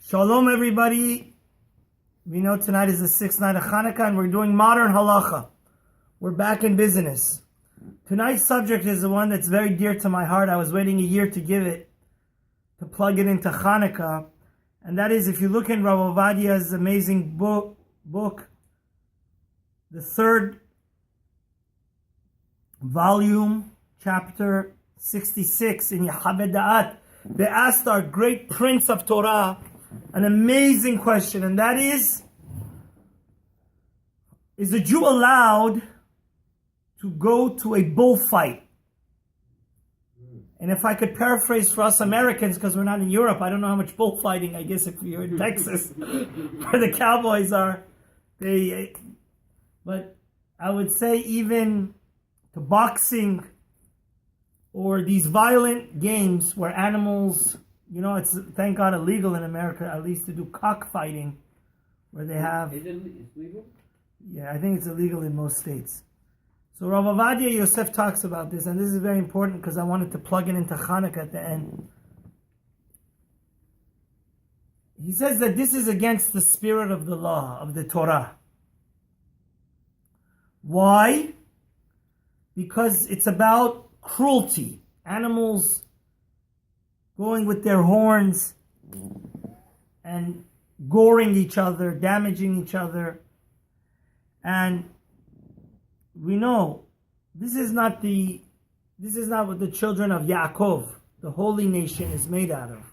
Shalom, everybody. We know tonight is the sixth night of Hanukkah, and we're doing modern halacha. We're back in business. Tonight's subject is the one that's very dear to my heart. I was waiting a year to give it, to plug it into Hanukkah. And that is, if you look in Rav OVADIA's amazing book, the third volume, chapter 66 in YEKHAVA DAAT, they asked our great prince of Torah an amazing question, and that is a Jew allowed to go to a bullfight? And if I could paraphrase for us Americans, because we're not in Europe, I don't know how much bullfighting, I guess if you're in Texas, where the cowboys are, but I would say even to boxing or these violent games where animals, it's thank God illegal in America, at least to do cockfighting, where they have... Is it legal? Yeah, I think it's illegal in most states. So Rav OVADIA YOSEF talks about this, and this is very important because I wanted to plug it into Hanukkah at the end. He says that this is against the spirit of the law, of the Torah. Why? Because it's about cruelty. Animals going with their horns and goring each other, damaging each other. And we know this is not what the children of Yaakov, the holy nation, is made out of.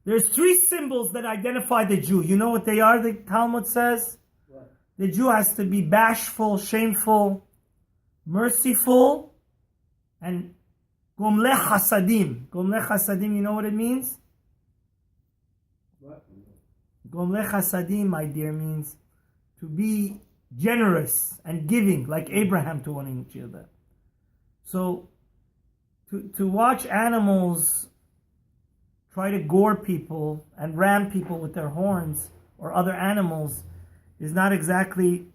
There's three symbols that identify the Jew. You know what they are, the Talmud says? What? The Jew has to be bashful, shameful, merciful, and gomle chasadim. Gomle chasadim, you know what it means? What? Gomle chasadim, my dear, means to be generous and giving, like Abraham to one another. So, to watch animals try to gore people and ram people with their horns or other animals is not exactly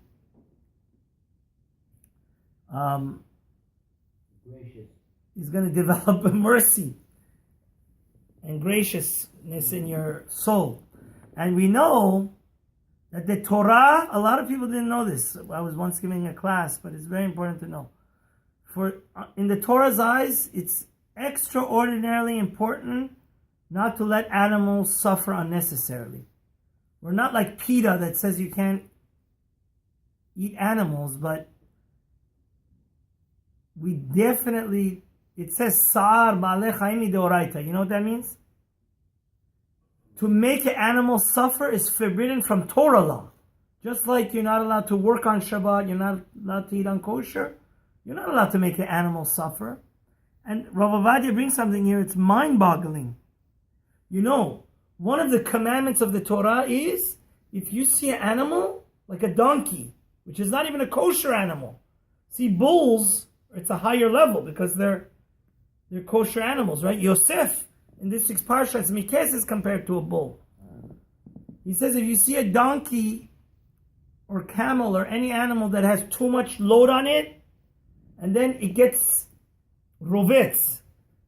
Gracious. Is going to develop a mercy and graciousness in your soul. And we know that the Torah, a lot of people didn't know this. I was once giving a class, but it's very important to know. For in the Torah's eyes, it's extraordinarily important not to let animals suffer unnecessarily. We're not like PETA that says you can't eat animals, but we definitely, it says Sa'ar Ba'alei Chaim Midoraita. You know what that means? To make an animal suffer is forbidden from Torah law. Just like you're not allowed to work on Shabbat, you're not allowed to eat on kosher, you're not allowed to make an animal suffer. And Rav OVADIA brings something here, it's mind-boggling. One of the commandments of the Torah is, if you see an animal, like a donkey, which is not even a kosher animal. See, bulls, it's a higher level because they're kosher animals, right? Yosef, in this week's parsha, it's Mikes is compared to a bull. He says if you see a donkey or camel or any animal that has too much load on it, and then it gets rovetz.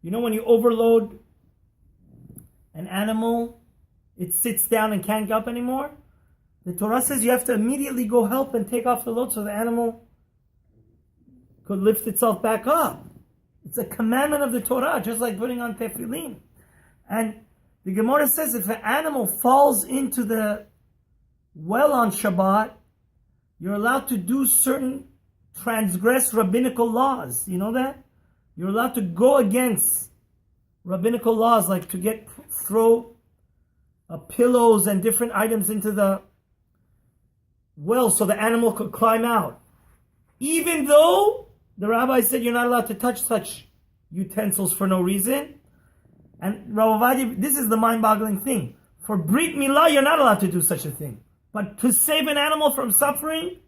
When you overload an animal, it sits down and can't get up anymore. The Torah says you have to immediately go help and take off the load so the animal could lift itself back up. It's a commandment of the Torah, just like putting on tefillin. And the Gemara says if an animal falls into the well on Shabbat, you're allowed to do certain transgress rabbinical laws. You know that? You're allowed to go against rabbinical laws, like to throw pillows and different items into the well so the animal could climb out. Even though the rabbi said you're not allowed to touch such utensils for no reason. And Rav OVADIA, this is the mind-boggling thing. For Brit Milah, you're not allowed to do such a thing. But to save an animal from suffering,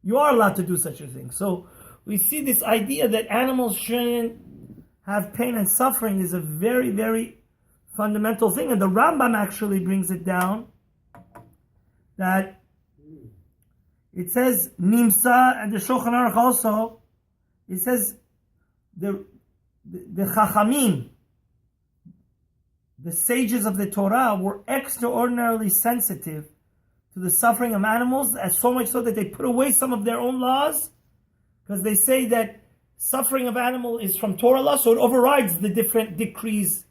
you are allowed to do such a thing. So we see this idea that animals shouldn't have pain and suffering is a very, very fundamental thing. And the Rambam actually brings it down that it says, Nimsa, and the Shulchan Aruch also, it says the Chachamim, the sages of the Torah were extraordinarily sensitive to the suffering of animals, as so much so that they put away some of their own laws, because they say that suffering of animal is from Torah law, so it overrides the different decrees.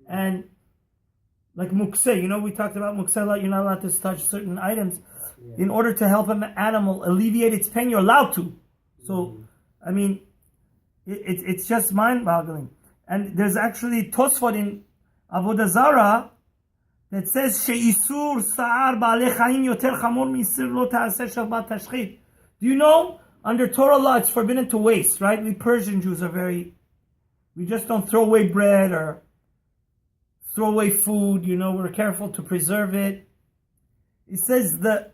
And like mukseh, we talked about mukseh, you're not allowed to touch certain items. In order to help an animal alleviate its pain, you're allowed to. So, I mean, it's just mind-boggling. And there's actually Tosfot in Avodah Zarah that says, She'isur sa'ar ba'alei chayim yoter chamor misir lo ta'aseh shabbat tashchit. Do you know, under Torah law, it's forbidden to waste, right? We Persian Jews we just don't throw away bread or throw away food, we're careful to preserve it. It says the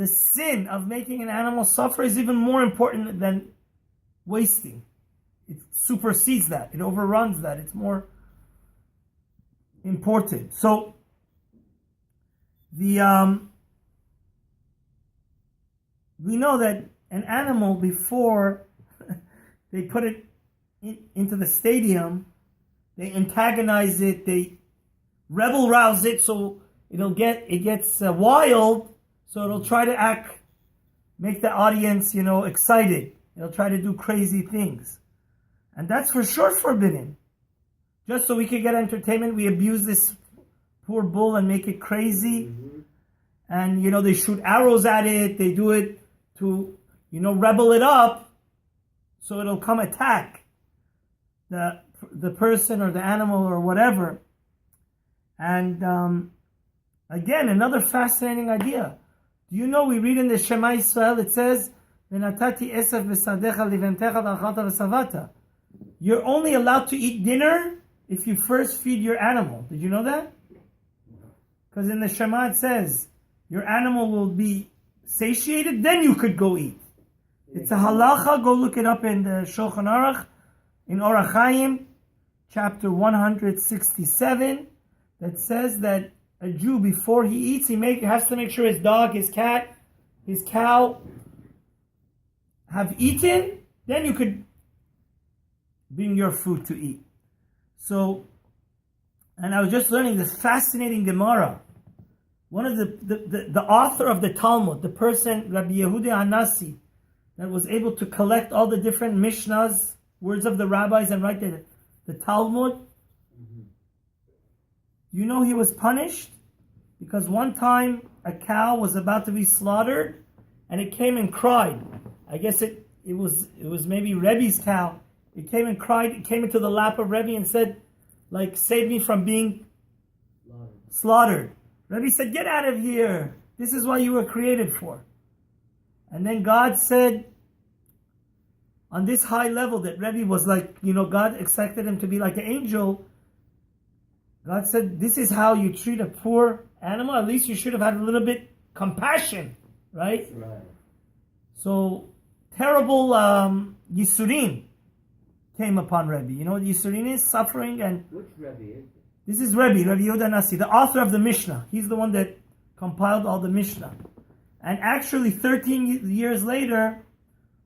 sin of making an animal suffer is even more important than wasting. It supersedes that. It overruns that. It's more important. So we know that an animal, before they put it into the stadium, they antagonize it, they rebel rouse it, so it gets wild, so it'll try to make the audience, excited. It'll try to do crazy things. And that's for sure forbidden. Just so we could get entertainment, we abuse this poor bull and make it crazy. Mm-hmm. And, they shoot arrows at it. They do it to, rebel it up so it'll come attack the person or the animal or whatever. And again, another fascinating idea. Do you know, we read in the Shema Yisrael, it says, "V'natati esef b'sadecha liventecha v'achalta v'savata." You're only allowed to eat dinner if you first feed your animal. Did you know that? Because in the Shema it says, your animal will be satiated, then you could go eat. It's a halacha. Go look it up in the Shulchan Aruch, in Orach Chaim, chapter 167, that says that a Jew, before he eats, has to make sure his dog, his cat, his cow have eaten, then you could bring your food to eat. So, and I was just learning this fascinating Gemara. One of the author of the Talmud, the person, Rabbi Yehuda Hanasi, that was able to collect all the different Mishnahs, words of the rabbis, and write the Talmud. You know, he was punished because one time a cow was about to be slaughtered and it came and cried. I guess it was maybe Rebbe's cow. It came and cried. It came into the lap of Rebbe and said, like, save me from being slaughtered. Rebbe said, get out of here. This is what you were created for. And then God said, on this high level that Rebbe was like, God expected him to be like an angel. God said, this is how you treat a poor animal. At least you should have had a little bit compassion, right? Right. So, terrible Yisurim came upon Rebbe. You know what Yisurim is? Suffering. And which Rebbe is it? This is Rebbe Yehuda Nasi, the author of the Mishnah. He's the one that compiled all the Mishnah. And actually 13 years later,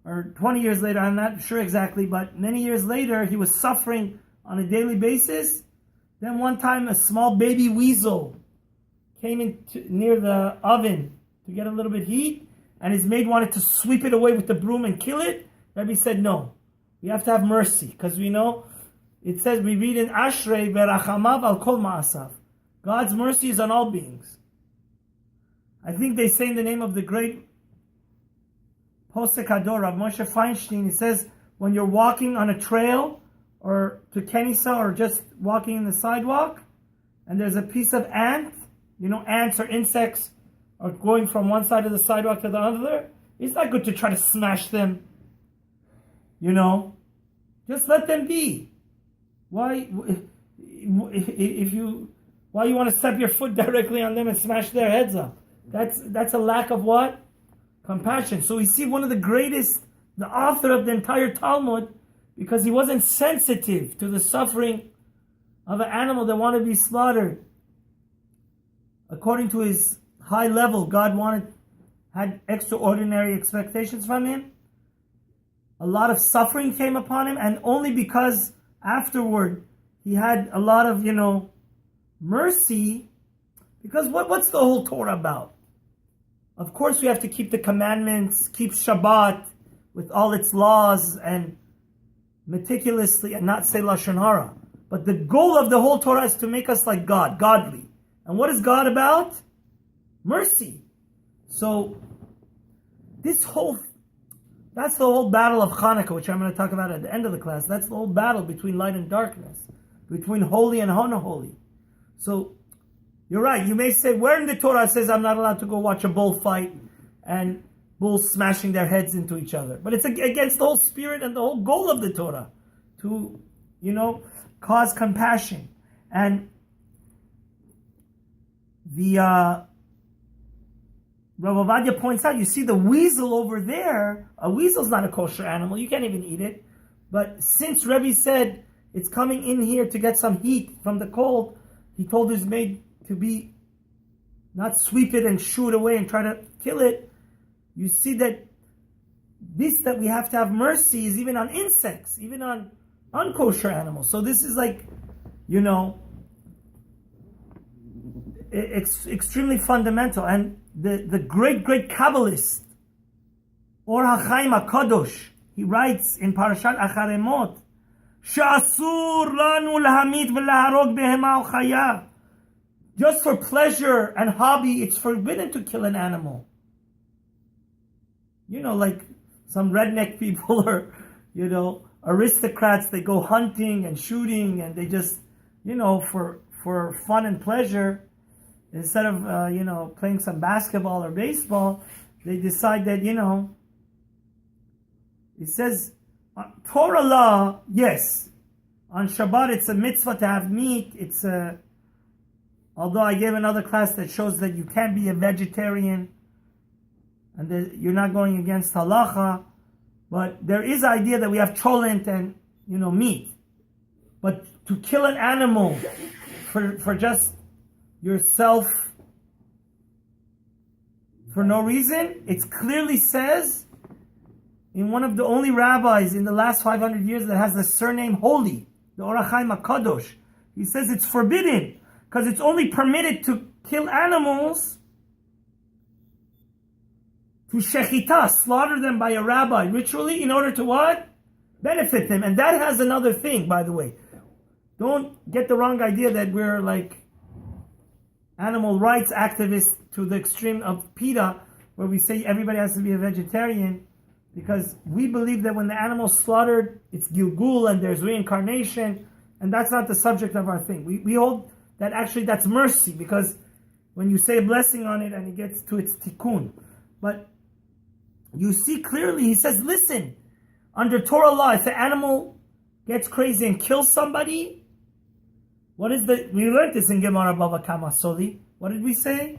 or 20 years later, I'm not sure exactly, but many years later, he was suffering on a daily basis. Then one time a small baby weasel came in near the oven to get a little bit heat, and his maid wanted to sweep it away with the broom and kill it. Rebbe said, no, we have to have mercy, because we know, it says, we read in Ashrei, Verachamav al kol ma'asav. God's mercy is on all beings. I think they say in the name of the great Posek Hador, Rav Moshe Feinstein, it says, when you're walking on a trail, or to Kenisa, or just walking in the sidewalk, and there's a piece of ant, ants or insects are going from one side of the sidewalk to the other, it's not good to try to smash them. Just let them be. Why you want to step your foot directly on them and smash their heads up? That's a lack of what? Compassion. So we see one of the greatest, the author of the entire Talmud, because he wasn't sensitive to the suffering of an animal that wanted to be slaughtered. According to his high level, God had extraordinary expectations from him. A lot of suffering came upon him, and only because afterward he had a lot of, mercy, because what's the whole Torah about? Of course, we have to keep the commandments, keep Shabbat with all its laws and meticulously, and not say Lashon Hara. But the goal of the whole Torah is to make us like God, godly. And what is God about? Mercy. So, that's the whole battle of Hanukkah, which I'm going to talk about at the end of the class. That's the whole battle between light and darkness, between holy and unholy. So, you're right. You may say, where in the Torah it says I'm not allowed to go watch a bullfight and bulls smashing their heads into each other? But it's against the whole spirit and the whole goal of the Torah to, cause compassion. And the Rav OVADIA points out, you see the weasel over there. A weasel's not a kosher animal. You can't even eat it. But since Rebbe said it's coming in here to get some heat from the cold, he told his maid to not sweep it and shoo it away and try to kill it. You see that we have to have mercy is even on insects, even on unkosher animals. So this is like, it's extremely fundamental. And the great Kabbalist, Or HaChaim HaKadosh, he writes in Parashat Acharemot, Sha'asur lanu lahamit v'laharog behema o chaya. Just for pleasure and hobby, it's forbidden to kill an animal. Like some redneck people or, aristocrats, they go hunting and shooting and they just, for fun and pleasure, instead of, playing some basketball or baseball, they decide that, it says, Torah law, yes. On Shabbat, it's a mitzvah to have meat. Although I gave another class that shows that you can't be a vegetarian and that you're not going against halacha, but there is the idea that we have cholent and, meat. But to kill an animal for just yourself for no reason, it clearly says in one of the only rabbis in the last 500 years that has the surname holy, the Or HaChaim HaKadosh, he says it's forbidden. Because it's only permitted to kill animals to shechita, slaughter them by a rabbi ritually in order to what? Benefit them. And that has another thing, by the way. Don't get the wrong idea that we're like animal rights activists to the extreme of PETA, where we say everybody has to be a vegetarian, because we believe that when the animal's slaughtered, it's Gilgul and there's reincarnation, and that's not the subject of our thing. We hold that actually that's mercy, because when you say a blessing on it and it gets to its tikkun. But you see clearly, he says, listen, under Torah law, if the animal gets crazy and kills somebody, we learned this in Gemara Bava Kama Soli. What did we say?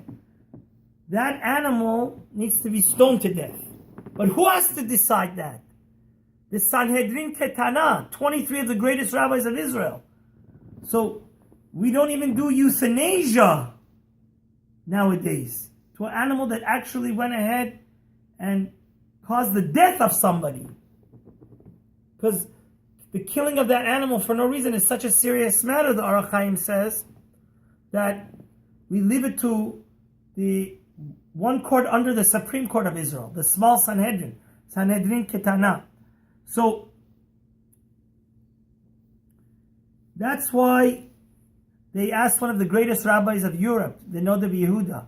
That animal needs to be stoned to death. But who has to decide that? The Sanhedrin Ketana, 23 of the greatest rabbis of Israel. So, we don't even do euthanasia nowadays to an animal that actually went ahead and caused the death of somebody. Because the killing of that animal for no reason is such a serious matter, the Or HaChaim says, that we leave it to the one court under the Supreme Court of Israel, the small Sanhedrin, Sanhedrin Ketana. So, that's why they asked one of the greatest rabbis of Europe, the Noda Yehuda.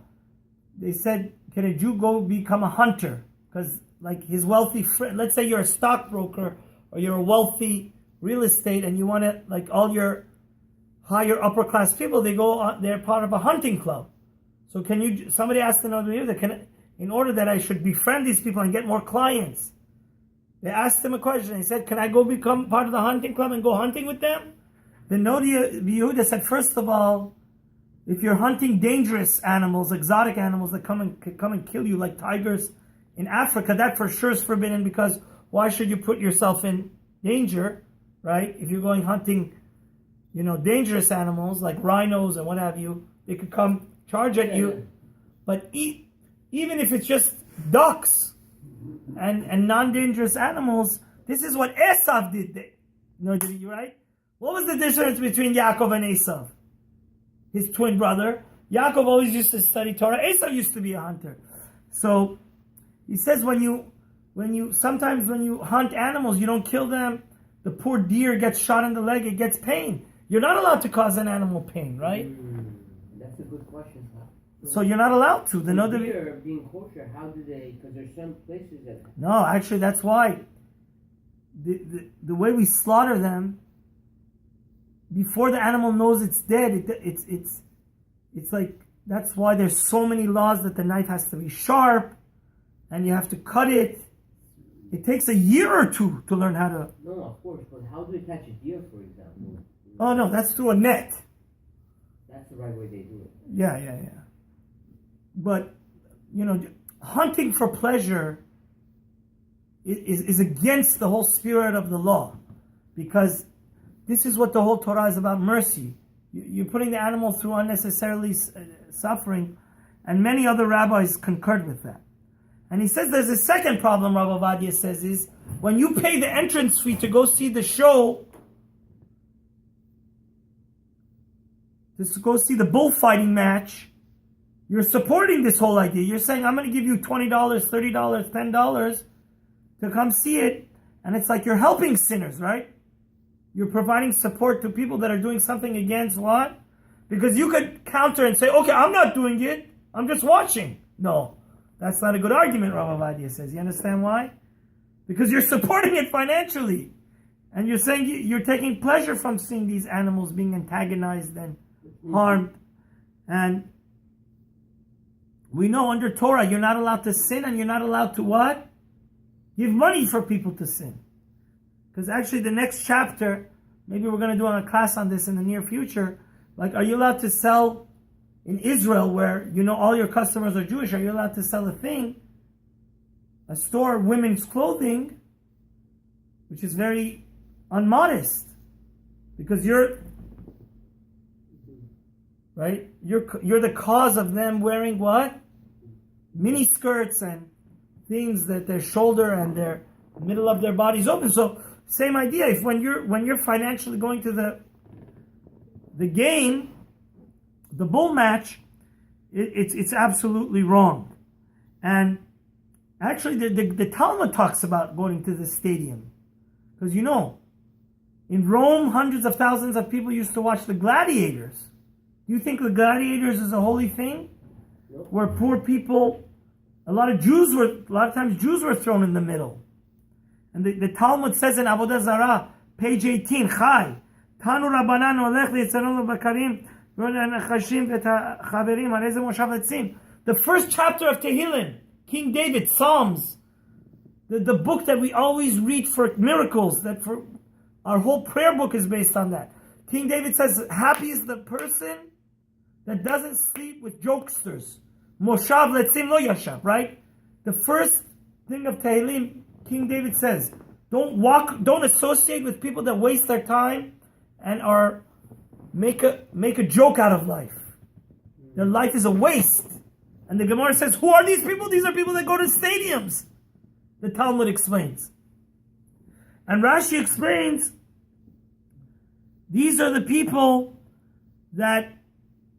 They said, can a Jew go become a hunter? Because like his wealthy friend, let's say you're a stockbroker or you're a wealthy real estate and you want to, like all your higher upper class people, they're part of a hunting club. So somebody asked the Noda Yehuda, in order that I should befriend these people and get more clients, they asked him a question. He said, can I go become part of the hunting club and go hunting with them? The Noda Yehuda said, first of all, if you're hunting dangerous animals, exotic animals that come and kill you, like tigers in Africa, that for sure is forbidden, because why should you put yourself in danger, right? If you're going hunting, dangerous animals like rhinos and what have you, they could come charge at you. But even if it's just ducks and non-dangerous animals, this is what Esav did. Right? What was the difference between Yaakov and Esav? his twin brother. Yaakov always used to study Torah. Esau used to be a hunter. So he says sometimes when you hunt animals, you don't kill them. The poor deer gets shot in the leg, it gets pain. You're not allowed to cause an animal pain, right? That's a good question. So you're not allowed to. The deer being kosher, how do they? Because there's some places that. No, actually, that's why. The way we slaughter them, before the animal knows it's dead, it's like, that's why there's so many laws that the knife has to be sharp, and you have to cut it. It takes a year or two to learn how to. No, of course, but how do they catch a deer, for example? Oh no, that's through a net. That's the right way they do it. Yeah. But hunting for pleasure is against the whole spirit of the law, because this is what the whole Torah is about: mercy. You're putting the animal through unnecessarily suffering, and many other rabbis concurred with that. And he says there's a second problem, Rav OVADIA says, is when you pay the entrance fee to go see the show, to go see the bullfighting match, you're supporting this whole idea. You're saying, I'm going to give you $20, $30, $10 to come see it. And it's like you're helping sinners, right? You're providing support to people that are doing something against what? Because you could counter and say, okay, I'm not doing it, I'm just watching. No, that's not a good argument, Rav OVADIA says. You understand why? Because you're supporting it financially. And you're saying you're taking pleasure from seeing these animals being antagonized and harmed. And we know under Torah, you're not allowed to sin, and you're not allowed to what? Give money for people to sin. Because actually the next chapter, maybe we're going to do a class on this in the near future, like, are you allowed to sell in Israel, where all your customers are Jewish, are you allowed to sell a store of women's clothing, which is very unmodest, because you're the cause of them wearing what? Mini skirts and things that their shoulder and their middle of their bodies open. So same idea. If when you're financially going to the game, the bull match, it's absolutely wrong. And actually the Talmud talks about going to the stadium, because in Rome, hundreds of thousands of people used to watch the gladiators. Do you think the gladiators is a holy thing? Nope. Where poor people, a lot of times Jews were thrown in the middle. And the Talmud says in Avodah Zarah, page 18, Chai, Tanu Rabbanan olech v'yitzaronu bakarim v'nachashim v'chaverim areze moshav letzim. The first chapter of Tehillim, King David, Psalms, the book that we always read for miracles, that for our whole prayer book is based on that. King David says, happy is the person that doesn't sleep with jokesters. Moshav letzim lo yashav, right? The first thing of Tehillim, King David says, don't associate with people that waste their time and make a joke out of life. Their life is a waste. And the Gemara says, who are these people? These are people that go to stadiums. The Talmud explains. And Rashi explains, these are the people that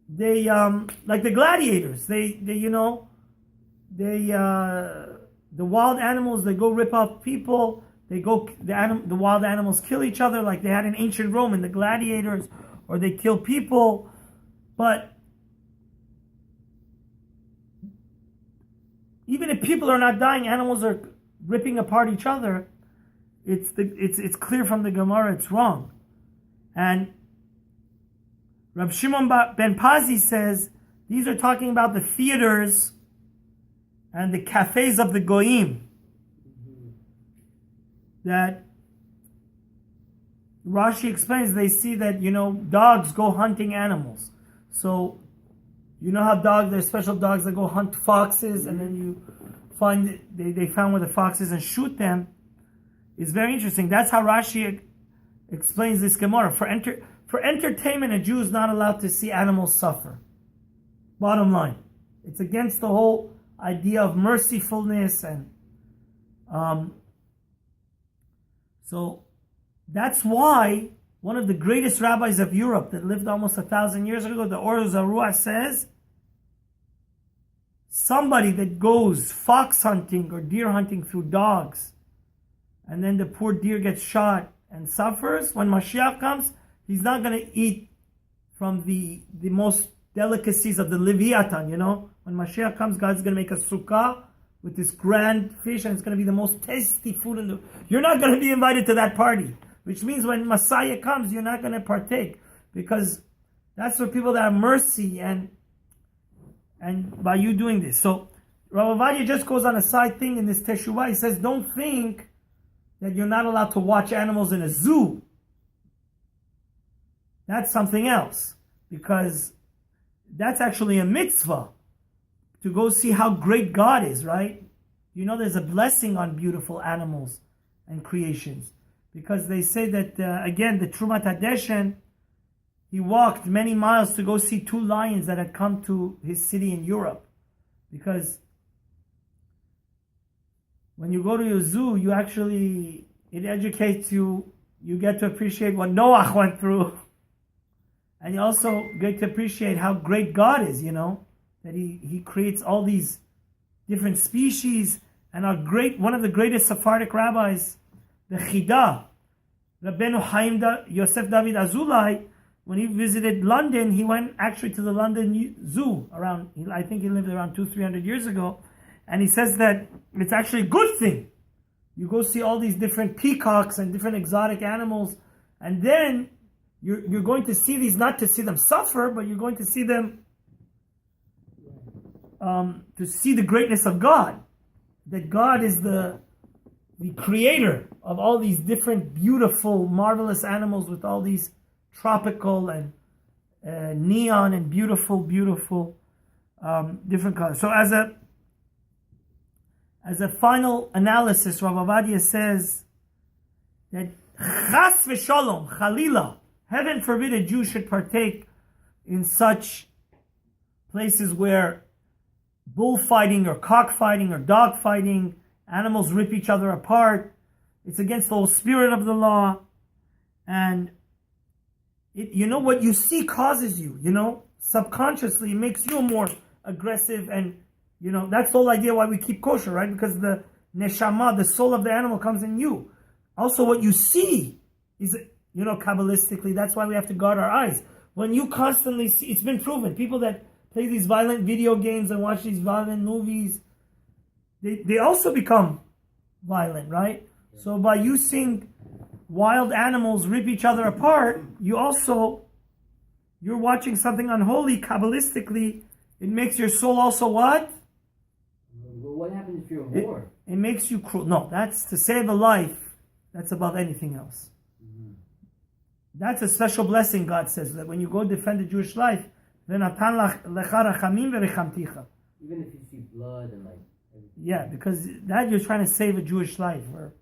they like the gladiators. The wild animals, they go rip off people. The wild animals kill each other, like they had in ancient Rome in the gladiators, or they kill people. But even if people are not dying, animals are ripping apart each other. It's clear from the Gemara it's wrong. And Rab Shimon ben Pazi says these are talking about the theaters and the cafes of the Goyim. That Rashi explains, they see that dogs go hunting animals. So how there's special dogs that go hunt foxes, and then you find they found where the foxes and shoot them. It's very interesting. That's how Rashi explains this Gemara. For entertainment, a Jew is not allowed to see animals suffer. Bottom line. It's against the whole idea of mercifulness, and so that's why one of the greatest rabbis of Europe that lived almost 1,000 years ago, the Or Zarua, says, somebody that goes fox hunting or deer hunting through dogs, and then the poor deer gets shot and suffers, when Mashiach comes, he's not going to eat from the most delicacies of the Leviathan, you know. When Mashiach comes, God's going to make a sukkah with this grand fish, and it's going to be the most tasty food in the... You're not going to be invited to that party, which means when Messiah comes, you're not going to partake, because that's for people that have mercy and by you doing this. So Rav OVADIA just goes on a side thing in this TESHUVA. He says, don't think that you're not allowed to watch animals in a zoo. That's something else, because that's actually a mitzvah, to go see how great God is, right? You know, there's a blessing on beautiful animals and creations, because they say that, again, the Trumat HaDeshen, he walked many miles to go see 2 lions that had come to his city in Europe. Because when you go to your zoo, you actually, it educates you, you get to appreciate what Noah went through. And you also get to appreciate how great God is, you know, that he creates all these different species. And one of the greatest Sephardic rabbis, the Chida, Rabbeinu Chaim Yosef David Azulai, when he visited London, he went actually to the London Zoo around, I think he lived around 200-300 years ago. And he says that it's actually a good thing. You go see all these different peacocks and different exotic animals, and then you're going to see these, not to see them suffer, but you're going to see them to see the greatness of God. That God is the creator of all these different beautiful, marvelous animals with all these tropical and neon and beautiful different colors. So as a final analysis, Rav OVADIA says that chas v'shalom, chalila, heaven forbid a Jew should partake in such places where bullfighting or cockfighting or dogfighting, animals rip each other apart. It's against the whole spirit of the law. And you know, what you see causes you, you know, subconsciously it makes you more aggressive, and you know, that's the whole idea why we keep kosher, right? Because the neshama, the soul of the animal, comes in you. Also, what you see is, you know, Kabbalistically, that's why we have to guard our eyes. When you constantly see, it's been proven, people that play these violent video games and watch these violent movies, they also become violent, right? So by you seeing wild animals rip each other apart, you're watching something unholy. Kabbalistically, it makes your soul also what? Well, what happens if you're a whore? It makes you cruel. No, that's to save a life. That's above anything else. Mm-hmm. That's a special blessing, God says, that when you go defend the Jewish life, even if you see blood and like... Yeah, because that you're trying to save a Jewish life, or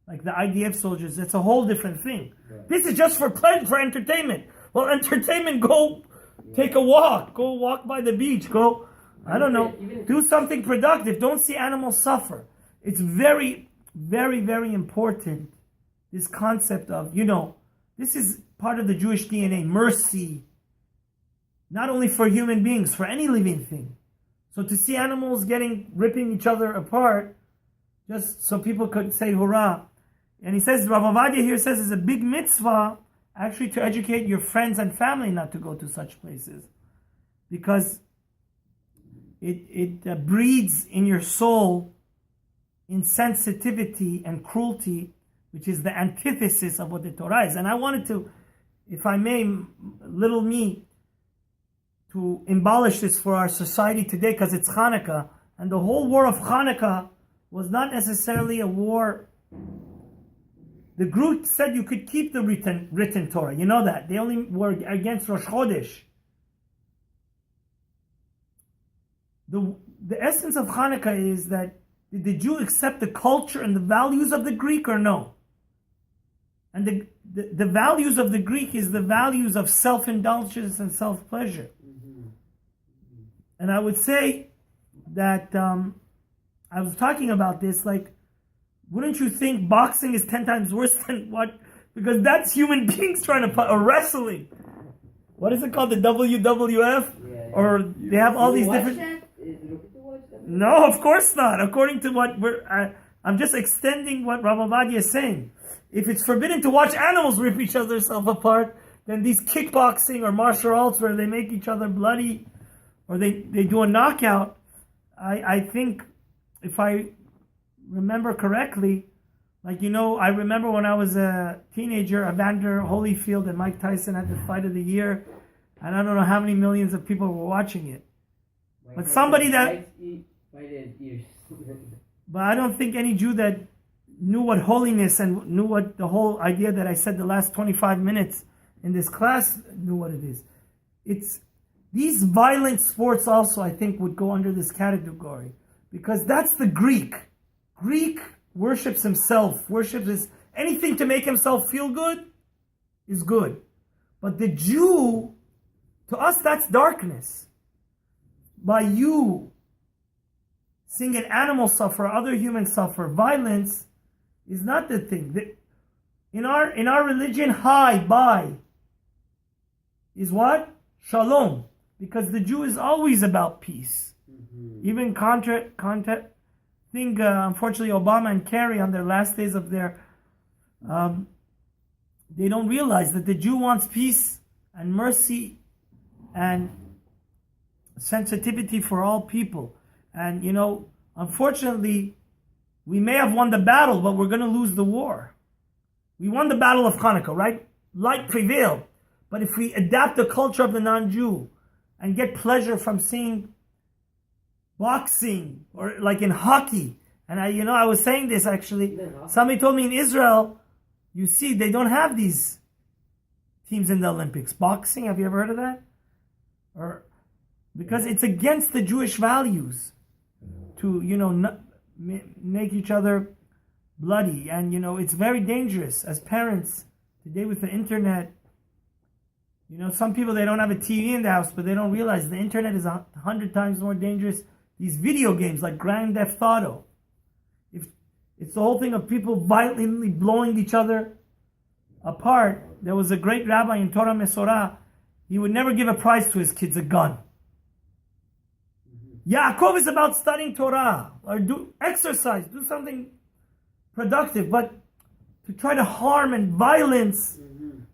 like the IDF soldiers, it's a whole different thing. Right. This is just for entertainment. Well, entertainment, take a walk. Go walk by the beach. Go, I don't know, do something productive. Don't see animals suffer. It's very, very, very important, this concept of, you know, this is part of the Jewish DNA, mercy, not only for human beings, for any living thing. So to see animals ripping each other apart, just so people could say hurrah. And he says, Rav OVADIA here says it's a big mitzvah actually to educate your friends and family not to go to such places. Because it breeds in your soul insensitivity and cruelty, which is the antithesis of what the Torah is. And I wanted to, if I may, little me, to embellish this for our society today, because it's Hanukkah, and the whole war of Hanukkah was not necessarily a war. The group said you could keep the written Torah. You know that. They only were against Rosh Chodesh. The essence of Hanukkah is that, did the Jew accept the culture and the values of the Greek or no? And the values of the Greek is the values of self-indulgence and self-pleasure. And I would say that, I was talking about this, like, wouldn't you think boxing is 10 times worse than what Because that's human beings trying to fight, or wrestling. What is it called? The WWF? Yeah. Or they have all these different... Is it okay to watch that? No, of course not. According to what I'm just extending what Rav OVADIA is saying. If it's forbidden to watch animals rip each other's apart, then these kickboxing or martial arts where they make each other bloody, or they do a knockout, I think, if I remember correctly, like, I remember when I was a teenager, Evander Holyfield and Mike Tyson had the fight of the year, and I don't know how many millions of people were watching it. But somebody that... But I don't think any Jew that knew what holiness and knew what the whole idea that I said the last 25 minutes in this class knew what it is. It's these violent sports also, I think, would go under this category, because that's the Greek. Greek worships himself, worships his, anything to make himself feel good is good. But the Jew, to us, that's darkness. By you seeing an animal suffer, other humans suffer, violence is not the thing. In our religion, by is what? Shalom. Because the Jew is always about peace. Mm-hmm. Even unfortunately, Obama and Kerry, on their last days of their, they don't realize that the Jew wants peace and mercy and sensitivity for all people. And, unfortunately, we may have won the battle, but we're going to lose the war. We won the battle of Hanukkah, right? Light prevailed. But if we adapt the culture of the non-Jew and get pleasure from seeing boxing or like in hockey, and I was saying this actually, somebody told me in Israel, you see, they don't have these teams in the Olympics. Boxing, have you ever heard of that? Because it's against the Jewish values to, make each other bloody. And, it's very dangerous as parents today with the internet. Some people, they don't have a TV in the house, but they don't realize the internet is 100 times more dangerous. These video games like Grand Theft Auto. It's the whole thing of people violently blowing each other apart. There was a great rabbi in Torah Mesorah. He would never give a prize to his kids a gun. Yaakov is about studying Torah or do exercise, do something productive, but to try to harm and violence,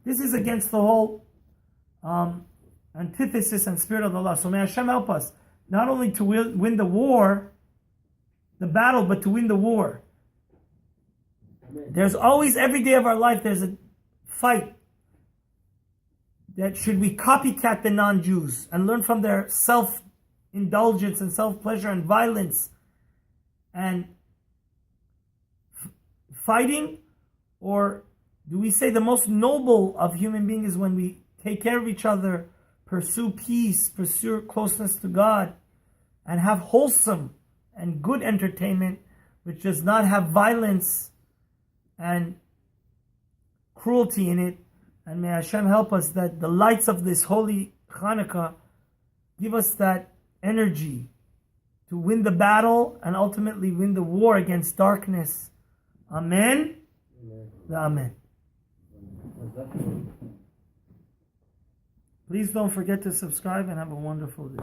this is against the whole antithesis and spirit of Allah. So may Hashem help us not only to win the war, the battle, but to win the war. There's always, every day of our life, there's a fight that should we copycat the non-Jews and learn from their self-indulgence and self-pleasure and violence and fighting? Or do we say the most noble of human beings is when we take care of each other, pursue peace, pursue closeness to God, and have wholesome and good entertainment, which does not have violence and cruelty in it? And may Hashem help us that the lights of this holy Hanukkah give us that energy to win the battle and ultimately win the war against darkness. Amen. Amen. Please don't forget to subscribe and have a wonderful day.